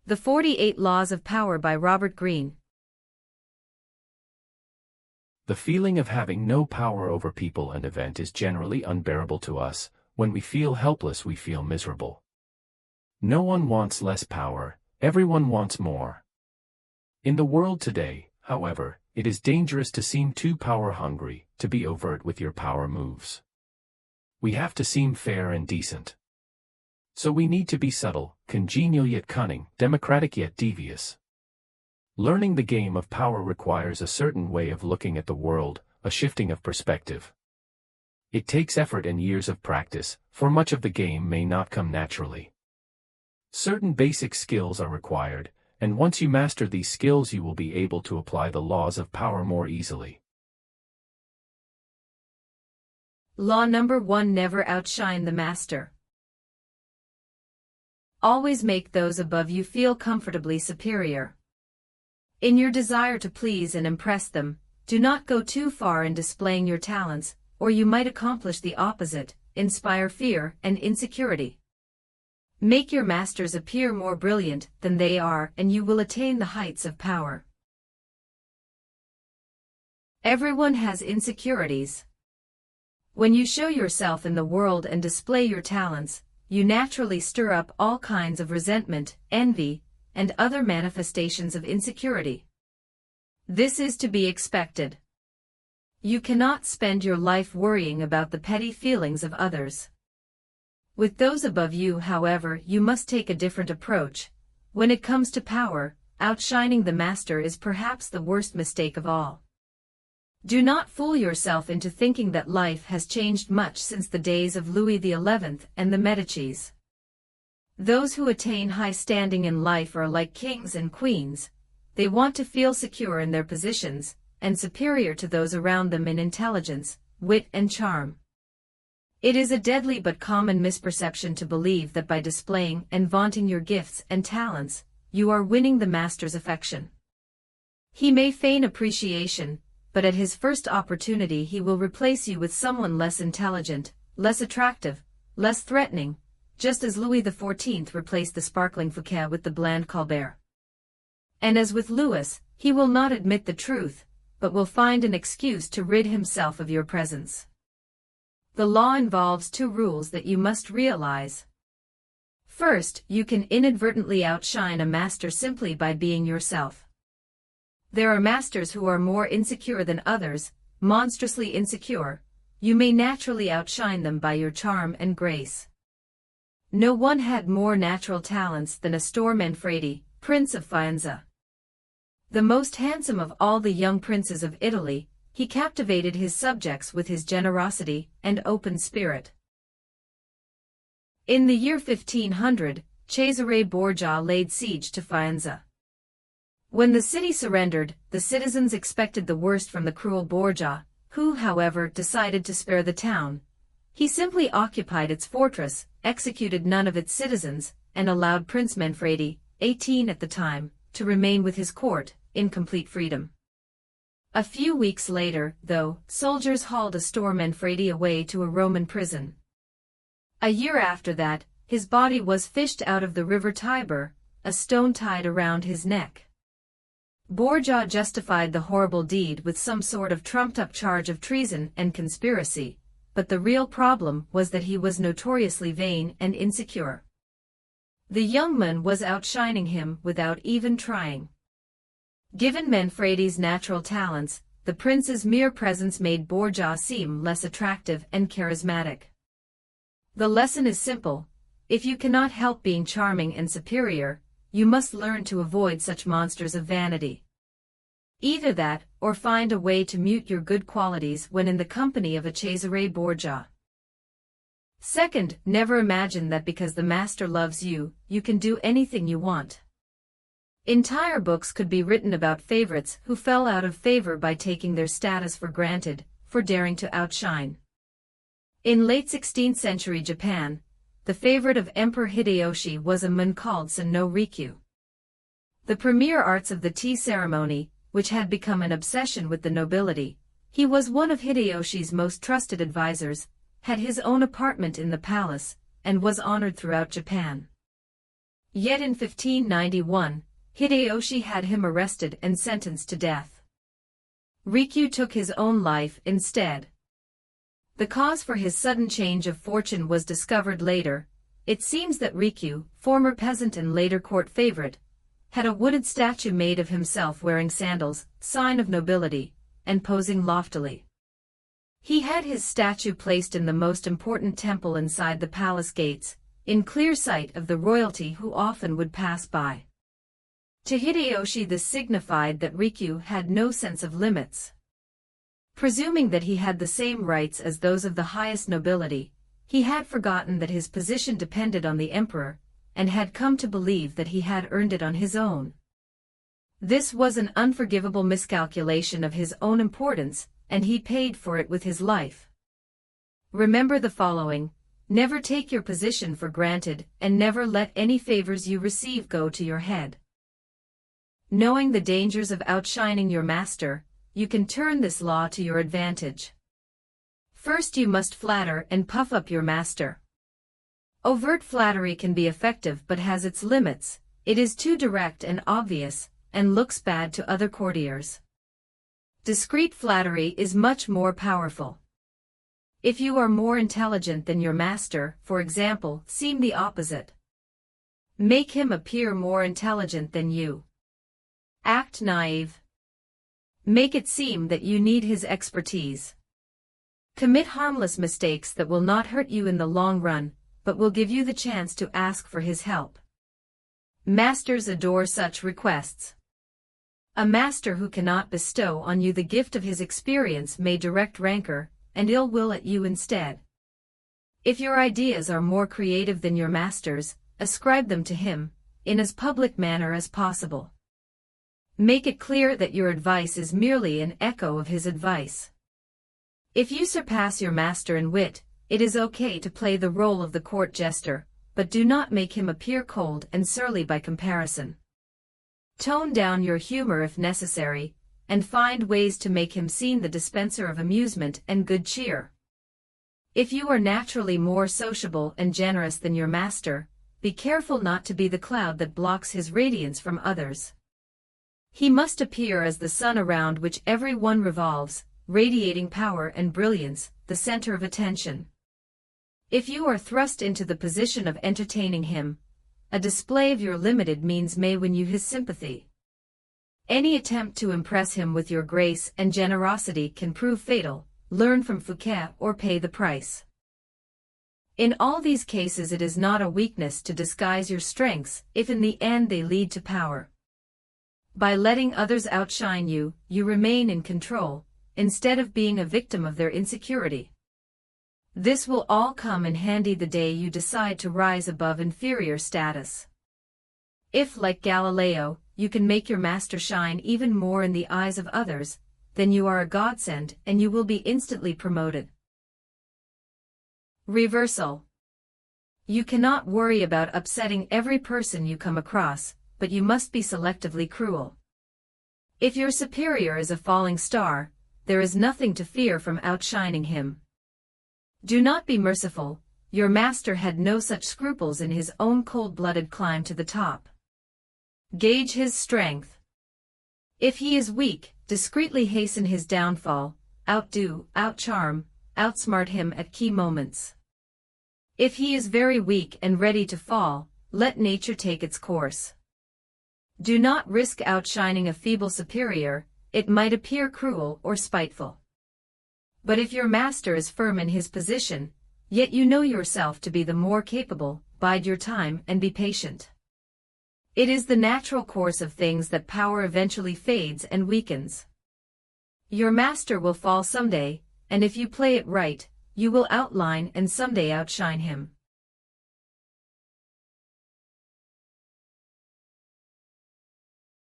The 48 Laws of Power by Robert Greene. The feeling of having no power over people and event is generally unbearable to us. When we feel helpless, we feel miserable. No one wants less power, everyone wants more. In the world today, however, it is dangerous to seem too power-hungry, to be overt with your power moves. We have to seem fair and decent. So we need to be subtle, congenial yet cunning, democratic yet devious. Learning the game of power requires a certain way of looking at the world, a shifting of perspective. It takes effort and years of practice, for much of the game may not come naturally. Certain basic skills are required, and once you master these skills you will be able to apply the laws of power more easily. Law number 1: Never outshine the master. Always make those above you feel comfortably superior. In your desire to please and impress them, do not go too far in displaying your talents, or you might accomplish the opposite, inspire fear and insecurity. Make your masters appear more brilliant than they are, and you will attain the heights of power. Everyone has insecurities. When you show yourself in the world and display your talents, you naturally stir up all kinds of resentment, envy, and other manifestations of insecurity. This is to be expected. You cannot spend your life worrying about the petty feelings of others. With those above you, however, you must take a different approach. When it comes to power, outshining the master is perhaps the worst mistake of all. Do not fool yourself into thinking that life has changed much since the days of Louis XI and the Medicis. Those who attain high standing in life are like kings and queens. They want to feel secure in their positions, and superior to those around them in intelligence, wit and charm. It is a deadly but common misperception to believe that by displaying and vaunting your gifts and talents, you are winning the master's affection. He may feign appreciation, but at his first opportunity he will replace you with someone less intelligent, less attractive, less threatening, just as Louis XIV replaced the sparkling Fouquet with the bland Colbert. And as with Louis, he will not admit the truth, but will find an excuse to rid himself of your presence. The law involves 2 rules that you must realize. First, you can inadvertently outshine a master simply by being yourself. There are masters who are more insecure than others, monstrously insecure. You may naturally outshine them by your charm and grace. No one had more natural talents than Astor Manfredi, Prince of Faenza. The most handsome of all the young princes of Italy, he captivated his subjects with his generosity and open spirit. In the year 1500, Cesare Borgia laid siege to Faenza. When the city surrendered, the citizens expected the worst from the cruel Borgia, who, however, decided to spare the town. He simply occupied its fortress, executed none of its citizens, and allowed Prince Manfredi, 18 at the time, to remain with his court, in complete freedom. A few weeks later, though, soldiers hauled Astor Manfredi away to a Roman prison. A year after that, his body was fished out of the river Tiber, a stone tied around his neck. Borgia justified the horrible deed with some sort of trumped-up charge of treason and conspiracy, but the real problem was that he was notoriously vain and insecure. The young man was outshining him without even trying. Given Manfredi's natural talents, the prince's mere presence made Borgia seem less attractive and charismatic. The lesson is simple: if you cannot help being charming and superior, you must learn to avoid such monsters of vanity. Either that, or find a way to mute your good qualities when in the company of a Cesare Borgia. Second, never imagine that because the master loves you, you can do anything you want. Entire books could be written about favorites who fell out of favor by taking their status for granted, for daring to outshine. In late 16th century Japan, the favorite of Emperor Hideyoshi was a man called Sen no Rikyu. The premier arts of the tea ceremony, which had become an obsession with the nobility, he was one of Hideyoshi's most trusted advisors, had his own apartment in the palace, and was honored throughout Japan. Yet in 1591, Hideyoshi had him arrested and sentenced to death. Rikyu took his own life instead. The cause for his sudden change of fortune was discovered later. It seems that Rikyu, former peasant and later court favorite, had a wooden statue made of himself wearing sandals, sign of nobility, and posing loftily. He had his statue placed in the most important temple inside the palace gates, in clear sight of the royalty who often would pass by. To Hideyoshi this signified that Rikyu had no sense of limits. Presuming that he had the same rights as those of the highest nobility, he had forgotten that his position depended on the emperor, and had come to believe that he had earned it on his own. This was an unforgivable miscalculation of his own importance, and he paid for it with his life. Remember the following: never take your position for granted, and never let any favors you receive go to your head. Knowing the dangers of outshining your master, you can turn this law to your advantage. First, you must flatter and puff up your master. Overt flattery can be effective but has its limits. It is too direct and obvious, and looks bad to other courtiers. Discreet flattery is much more powerful. If you are more intelligent than your master, for example, seem the opposite. Make him appear more intelligent than you. Act naive. Make it seem that you need his expertise. Commit harmless mistakes that will not hurt you in the long run, but will give you the chance to ask for his help. Masters adore such requests. A master who cannot bestow on you the gift of his experience may direct rancor and ill will at you instead. If your ideas are more creative than your master's, ascribe them to him, in as public manner as possible. Make it clear that your advice is merely an echo of his advice. If you surpass your master in wit, it is okay to play the role of the court jester, but do not make him appear cold and surly by comparison. Tone down your humor if necessary, and find ways to make him seem the dispenser of amusement and good cheer. If you are naturally more sociable and generous than your master, be careful not to be the cloud that blocks his radiance from others. He must appear as the sun around which every one revolves, radiating power and brilliance, the center of attention. If you are thrust into the position of entertaining him, a display of your limited means may win you his sympathy. Any attempt to impress him with your grace and generosity can prove fatal. Learn from Fouquet or pay the price. In all these cases it is not a weakness to disguise your strengths if in the end they lead to power. By letting others outshine you, you remain in control, instead of being a victim of their insecurity. This will all come in handy the day you decide to rise above inferior status. If, like Galileo, you can make your master shine even more in the eyes of others, then you are a godsend and you will be instantly promoted. Reversal. You cannot worry about upsetting every person you come across, but you must be selectively cruel. If your superior is a falling star, there is nothing to fear from outshining him. Do not be merciful. Your master had no such scruples in his own cold-blooded climb to the top. Gauge his strength. If he is weak, discreetly hasten his downfall, outdo, outcharm, outsmart him at key moments. If he is very weak and ready to fall, let nature take its course. Do not risk outshining a feeble superior. It might appear cruel or spiteful. But if your master is firm in his position, yet you know yourself to be the more capable, bide your time and be patient. It is the natural course of things that power eventually fades and weakens. Your master will fall someday, and if you play it right, you will outline and someday outshine him.